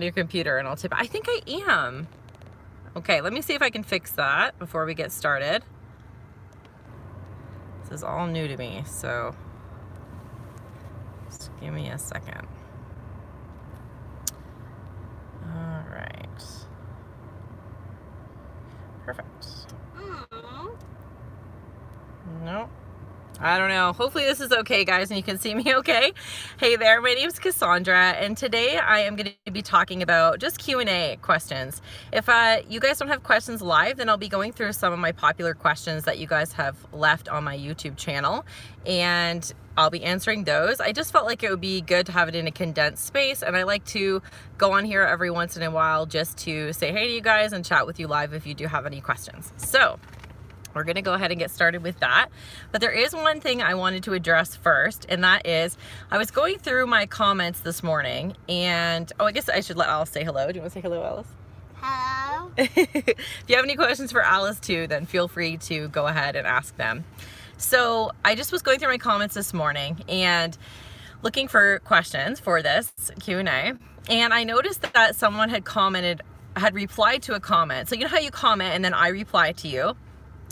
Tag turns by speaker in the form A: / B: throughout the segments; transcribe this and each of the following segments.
A: your computer and I'll tip. I think I am. Okay, let me see if I can fix that before we get started. This is all new to me, so just give me a second. All right. Perfect. No. I don't know. Hopefully this is okay, guys, and you can see me okay. Hey there, my name is Cassandra, and today I am going to be talking about just Q&A questions. If you guys don't have questions live, then I'll be going through some of my popular questions that you guys have left on my YouTube channel, and I'll be answering those. I just felt like it would be good to have it in a condensed space, and I like to go on here every once in a while just to say hey to you guys and chat with you live if you do have any questions. So we're going to go ahead and get started with that. But there is one thing I wanted to address first, and that is I was going through my comments this morning, and I guess I should let Alice say hello. Do you want to say hello, Alice?
B: Hello.
A: If you have any questions for Alice too, then feel free to go ahead and ask them. So I just was going through my comments this morning and looking for questions for this Q&A, and I noticed that someone had replied to a comment. So you know how you comment and then I reply to you?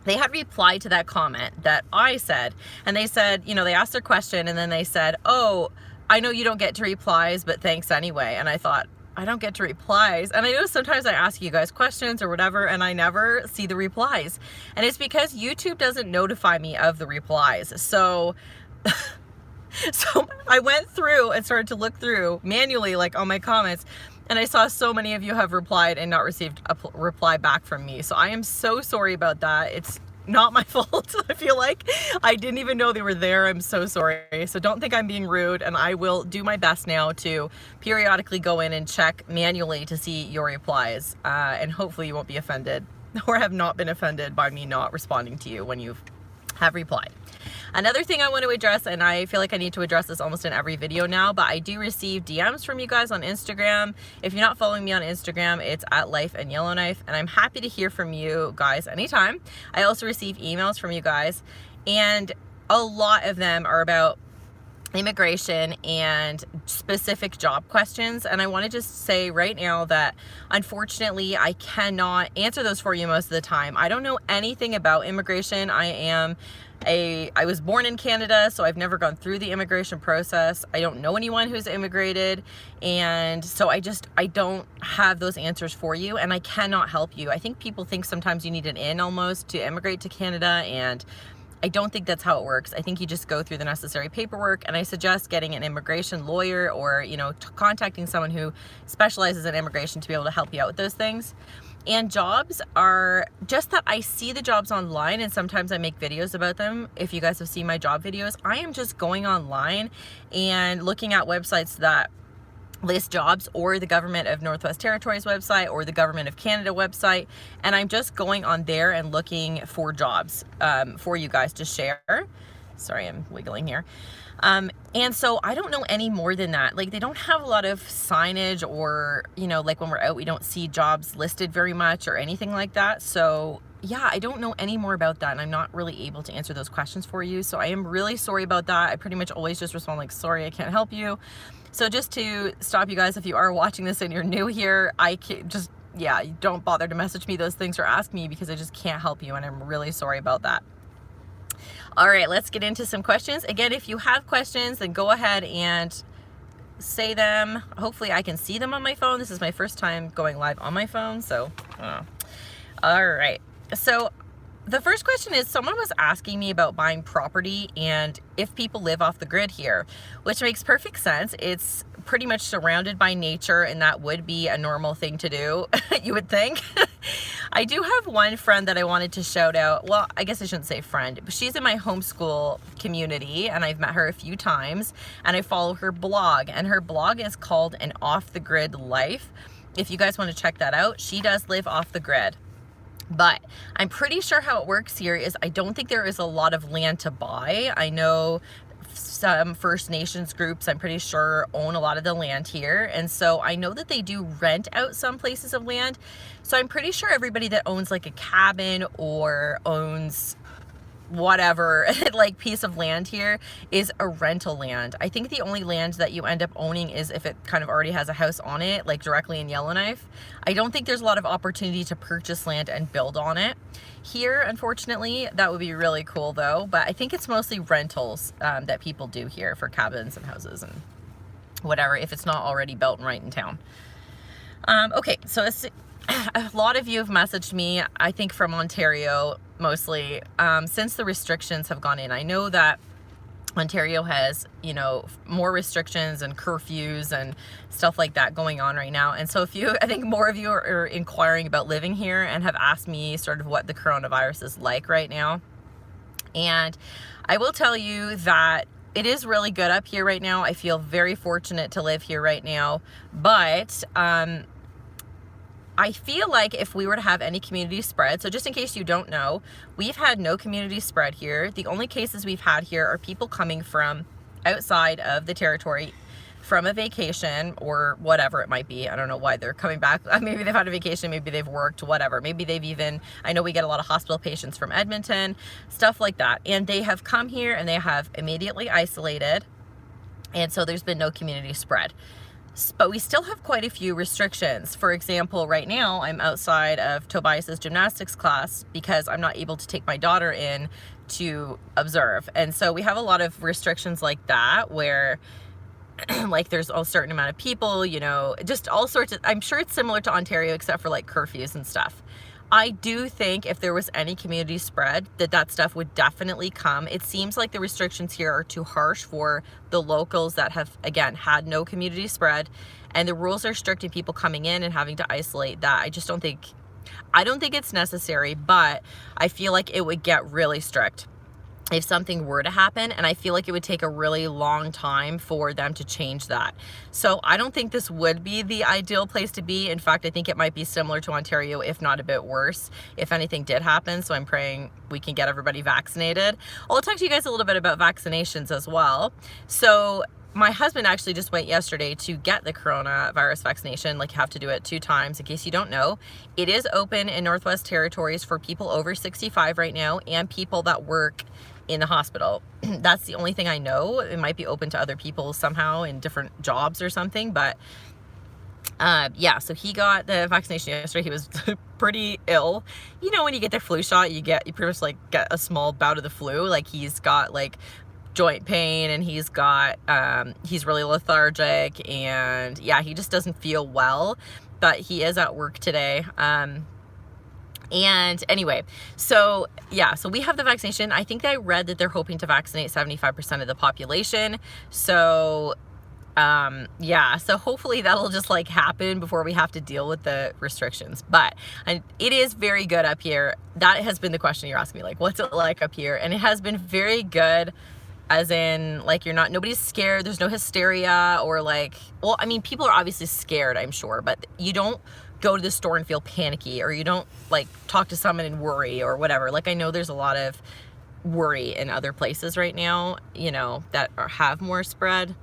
A: They had replied to that comment that I said, and they said, you know, they asked their question and then they said, oh, I know you don't get to replies, but thanks anyway. And I thought, I don't get to replies. And I know sometimes I ask you guys questions or whatever, and I never see the replies. And it's because YouTube doesn't notify me of the replies. So I went through and started to look through manually, like on my comments, and I saw so many of you have replied and not received a reply back from me. So I am so sorry about that. It's not my fault. I feel like I didn't even know they were there. I'm so sorry. So don't think I'm being rude, and I will do my best now to periodically go in and check manually to see your replies. And hopefully you won't be offended or have not been offended by me not responding to you when you have replied. Another thing I want to address, and I feel like I need to address this almost in every video now, but I do receive DMs from you guys on Instagram. If you're not following me on Instagram, it's at Life and Yellowknife, and I'm happy to hear from you guys anytime. I also receive emails from you guys, and a lot of them are about immigration and specific job questions, and I want to just say right now that unfortunately I cannot answer those for you most of the time. I don't know anything about immigration. I was born in Canada, so I've never gone through the immigration process. I don't know anyone who's immigrated, and so I don't have those answers for you, and I cannot help you. I think people think sometimes you need an in almost to immigrate to Canada, and I don't think that's how it works. I think you just go through the necessary paperwork, and I suggest getting an immigration lawyer or, you know, contacting someone who specializes in immigration to be able to help you out with those things. And jobs are just that I see the jobs online, and sometimes I make videos about them. If you guys have seen my job videos, I am just going online and looking at websites that list jobs, or the Government of Northwest Territories website or the Government of Canada website, and I'm just going on there and looking for jobs for you guys to share. Sorry, I'm wiggling here. And so I don't know any more than that. Like, they don't have a lot of signage, or, you know, like when we're out, we don't see jobs listed very much or anything like that. So yeah, I don't know any more about that, and I'm not really able to answer those questions for you. So I am really sorry about that. I pretty much always just respond like, sorry, I can't help you. So just to stop you guys, if you are watching this and you're new here, yeah, don't bother to message me those things or ask me, because I just can't help you, and I'm really sorry about that. All right, let's get into some questions. Again, if you have questions, then go ahead and say them. Hopefully I can see them on my phone. This is my first time going live on my phone, so all right. So the first question is, someone was asking me about buying property and if people live off the grid here, which makes perfect sense. It's pretty much surrounded by nature, and that would be a normal thing to do, you would think. I do have one friend that I wanted to shout out. Well, I guess I shouldn't say friend, but she's in my homeschool community, and I've met her a few times, and I follow her blog, and her blog is called An Off the Grid Life. If you guys want to check that out, she does live off the grid. But I'm pretty sure how it works here is I don't think there is a lot of land to buy. I know some First Nations groups, I'm pretty sure, own a lot of the land here. And so I know that they do rent out some places of land. So I'm pretty sure everybody that owns like a cabin or owns whatever like piece of land here is a rental land. I think the only land that you end up owning is if it kind of already has a house on it, like directly in Yellowknife. I don't think there's a lot of opportunity to purchase land and build on it here, unfortunately. That would be really cool though, but I think it's mostly rentals that people do here for cabins and houses and whatever, if it's not already built and right in town. Okay, so a lot of you have messaged me, I think from Ontario mostly, since the restrictions have gone in. I know that Ontario has, you know, more restrictions and curfews and stuff like that going on right now. And so I think more of you are inquiring about living here and have asked me sort of what the coronavirus is like right now. And I will tell you that it is really good up here right now. I feel very fortunate to live here right now, but I feel like if we were to have any community spread, so just in case you don't know, we've had no community spread here. The only cases we've had here are people coming from outside of the territory from a vacation or whatever it might be. I don't know why they're coming back. Maybe they've had a vacation, maybe they've worked, whatever. Maybe they've even, I know we get a lot of hospital patients from Edmonton, stuff like that. And they have come here and they have immediately isolated. And so there's been no community spread. But we still have quite a few restrictions. For example, right now I'm outside of Tobias's gymnastics class because I'm not able to take my daughter in to observe. And so we have a lot of restrictions like that where like there's a certain amount of people, you know, just all sorts of, I'm sure it's similar to Ontario except for like curfews and stuff. I do think if there was any community spread, that stuff would definitely come. It seems like the restrictions here are too harsh for the locals that have, again, had no community spread. And the rules are strict and people coming in and having to isolate that. I don't think it's necessary, but I feel like it would get really strict if something were to happen, and I feel like it would take a really long time for them to change that. So I don't think this would be the ideal place to be. In fact, I think it might be similar to Ontario, if not a bit worse, if anything did happen. So I'm praying we can get everybody vaccinated. I'll talk to you guys a little bit about vaccinations as well. So my husband actually just went yesterday to get the coronavirus vaccination. Like, you have to do it 2 times, in case you don't know. It is open in Northwest Territories for people over 65 right now and people that work in the hospital. That's the only thing I know. It might be open to other people somehow in different jobs or something, but yeah, so he got the vaccination yesterday. He was pretty ill. You know, when you get the flu shot, you pretty much like get a small bout of the flu. Like, he's got like joint pain and he's really lethargic, and yeah, he just doesn't feel well, but he is at work today. And anyway, so yeah, so we have the vaccination. I think I read that they're hoping to vaccinate 75% of the population. So yeah, so hopefully that'll just like happen before we have to deal with the restrictions. But it is very good up here. That has been the question you're asking me, like, what's it like up here? And it has been very good, as in, like, nobody's scared. There's no hysteria or like, well, I mean, people are obviously scared, I'm sure, but you don't go to the store and feel panicky, or you don't like talk to someone and worry or whatever. Like, I know there's a lot of worry in other places right now, you know, that have more spread.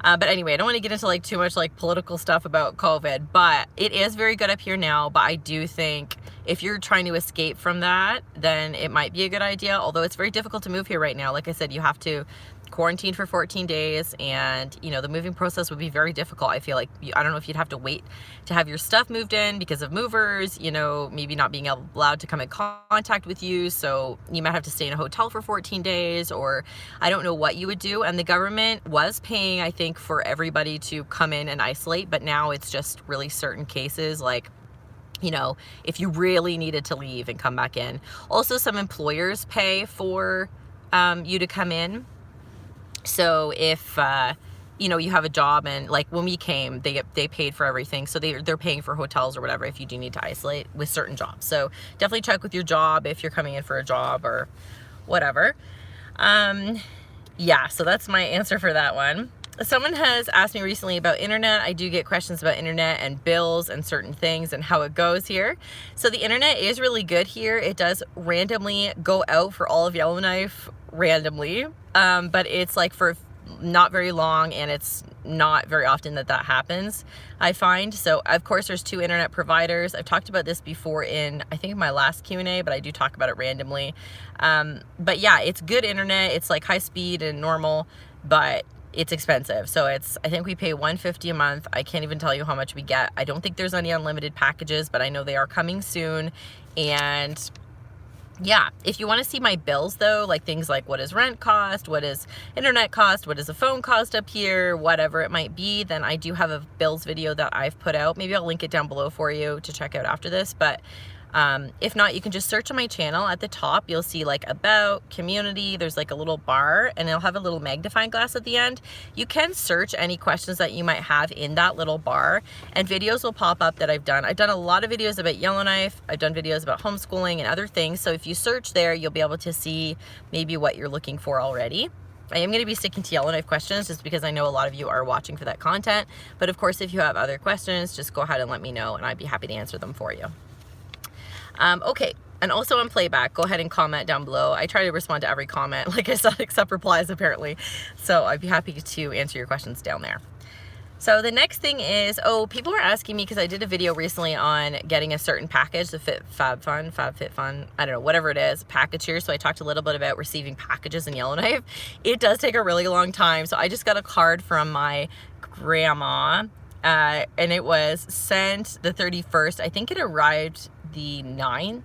A: But anyway, I don't want to get into like too much like political stuff about COVID, but it is very good up here now. But I do think if you're trying to escape from that, then it might be a good idea. Although it's very difficult to move here right now. Like I said, you have to quarantine for 14 days, and you know, the moving process would be very difficult. I feel like, I don't know if you'd have to wait to have your stuff moved in because of movers, you know, maybe not being allowed to come in contact with you, so you might have to stay in a hotel for 14 days, or I don't know what you would do. And the government was paying, I think, for everybody to come in and isolate, but now it's just really certain cases, like, you know, if you really needed to leave and come back in. Also, some employers pay for you to come in. So if, you know, you have a job, and like when we came, they paid for everything. So they're paying for hotels or whatever if you do need to isolate with certain jobs. So definitely check with your job if you're coming in for a job or whatever. Yeah, so that's my answer for that one. Someone has asked me recently about internet. I do get questions about internet and bills and certain things and how it goes here. So the internet is really good here. It does randomly go out for all of Yellowknife randomly. But it's like for not very long, and it's not very often that happens, I find. So of course there's 2 internet providers. I've talked about this before in, I think, my last Q&A, but I do talk about it randomly. But yeah, it's good internet. It's like high speed and normal, but it's expensive. So I think we pay $150 a month. I can't even tell you how much we get. I don't think there's any unlimited packages, but I know they are coming soon. And yeah, if you want to see my bills though, like things like what does rent cost, what is internet cost, what does a phone cost up here, whatever it might be, then I do have a bills video that I've put out. Maybe I'll link it down below for you to check out after this. But if not, you can just search on my channel. At the top you'll see like about, community, there's like a little bar, and it'll have a little magnifying glass at the end. You can search any questions that you might have in that little bar, and videos will pop up that I've done. I've done a lot of videos about Yellowknife. I've done videos about homeschooling and other things. So if you search there, you'll be able to see maybe what you're looking for already. I am going to be sticking to Yellowknife questions just because I know a lot of you are watching for that content. But of course, if you have other questions, just go ahead and let me know, and I'd be happy to answer them for you. Okay, and also on playback, go ahead and comment down below. I try to respond to every comment, like I said, except replies apparently. So I'd be happy to answer your questions down there. So the next thing is, people were asking me, because I did a video recently on getting a certain package, the FabFitFun, I don't know, whatever it is, package here. So I talked a little bit about receiving packages in Yellowknife. It does take a really long time. So I just got a card from my grandma, and it was sent the 31st. I think it arrived the 9th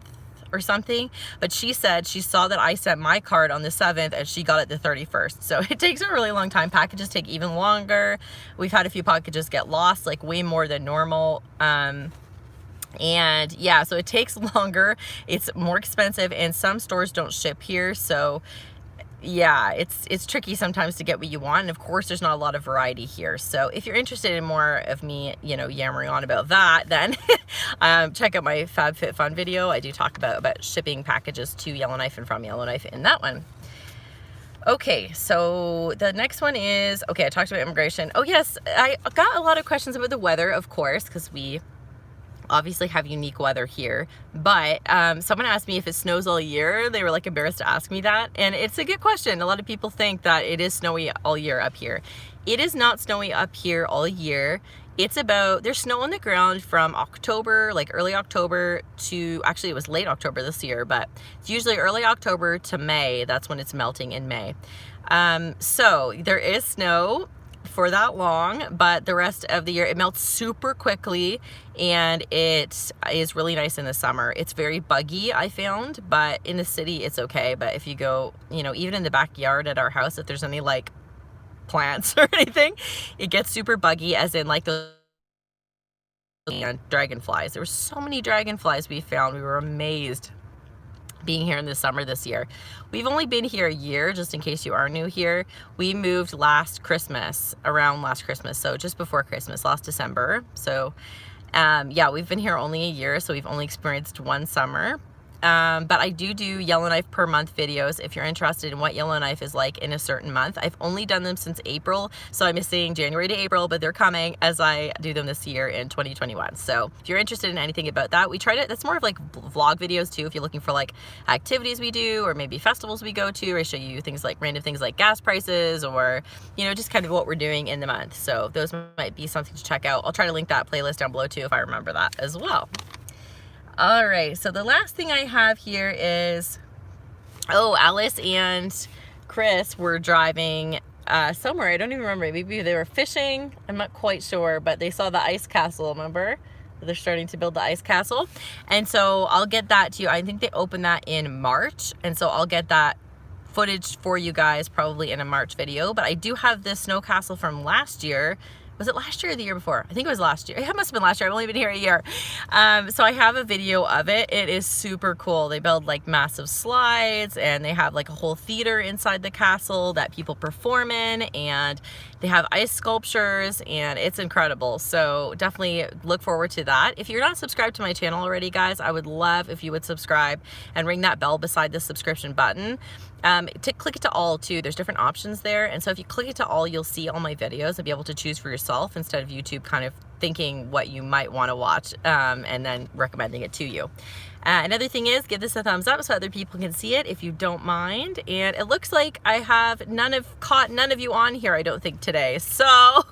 A: or something, but she said she saw that I sent my card on the 7th and she got it the 31st. So it takes a really long time. Packages take even longer. We've had a few packages get lost, like way more than normal. And yeah, so it takes longer, it's more expensive, and some stores don't ship here. So yeah, it's tricky sometimes to get what you want, and of course there's not a lot of variety here. So if you're interested in more of me, you know, yammering on about that, then check out my FabFitFun video. I do talk about shipping packages to Yellowknife and from Yellowknife in that one. Okay, so the next one is, okay, I talked about immigration. Oh yes, I got a lot of questions about the weather, of course, because we obviously have unique weather here. But someone asked me if it snows all year. They were like embarrassed to ask me that, and it's a good question. A lot of people think that it is snowy all year up here. It is not snowy up here all year. It's about, there's snow on the ground from October, like early October to, actually it was late October this year, but it's usually early October to May. That's when it's melting in May. So there is snow for that long, but the rest of the year it melts super quickly, and it is really nice in the summer. It's very buggy, I found, but in the city it's okay. But if you go, you know, even in the backyard at our house, if there's any like plants or anything, it gets super buggy, as in like those dragonflies. There were so many dragonflies we found. We were amazed being here in the summer this year. We've only been here a year, just in case you are new here. We moved last Christmas, around last Christmas, so just before Christmas, last December. So yeah, we've been here only a year, so we've only experienced one summer. But I do Yellowknife per month videos if you're interested in what Yellowknife is like in a certain month. I've only done them since April, so I'm missing January to April, but they're coming as I do them this year in 2021. So if you're interested in anything about that, we try to, that's more of like vlog videos too, if you're looking for like activities we do, or maybe festivals we go to, or I show you things like random things like gas prices, or, you know, just kind of what we're doing in the month. So those might be something to check out. I'll try to link that playlist down below too, if I remember that as well. All right, so the last thing I have here is, Alice and Chris were driving somewhere. I don't even remember. Maybe they were fishing. I'm not quite sure, but they saw the ice castle, remember? They're starting to build the ice castle. And so I'll get that to you. I think they opened that in March. And so I'll get that footage for you guys probably in a March video. But I do have this snow castle from last year. Was it last year or the year before? I think it was last year. It must have been last year. I've only been here a year. So I have a video of it. It is super cool. They build like massive slides, and they have like a whole theater inside the castle that people perform in, and they have ice sculptures, and it's incredible. So definitely look forward to that. If you're not subscribed to my channel already, guys, I would love if you would subscribe and ring that bell beside the subscription button. To click it to all too. There's different options there, and so if you click it to all, you'll see all my videos and be able to choose for yourself instead of YouTube kind of thinking what you might want to watch and then recommending it to you. Another thing is, give this a thumbs up so other people can see it if you don't mind. And it looks like I have caught none of you on here, I don't think, today. So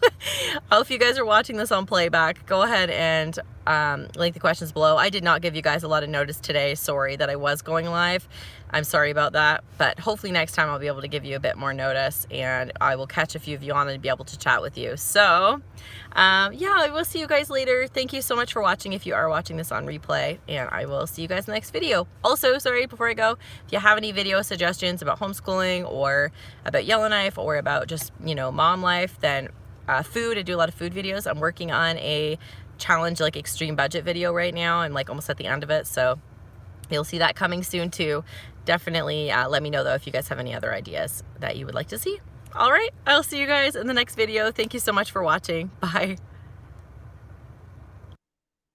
A: if you guys are watching this on playback, go ahead and link the questions below. I did not give you guys a lot of notice today. Sorry that I was going live. I'm sorry about that, but hopefully next time I'll be able to give you a bit more notice, and I will catch a few of you on and be able to chat with you. So yeah, I will see you guys later. Thank you so much for watching if you are watching this on replay, and I will see you guys in the next video. Also, sorry, before I go, if you have any video suggestions about homeschooling or about Yellowknife or about just, you know, mom life, then food, I do a lot of food videos. I'm working on a challenge, like extreme budget video right now. I'm like almost at the end of it, so you'll see that coming soon too. Definitely let me know though if you guys have any other ideas that you would like to see. All right, I'll see you guys in the next video. Thank you so much for watching. Bye.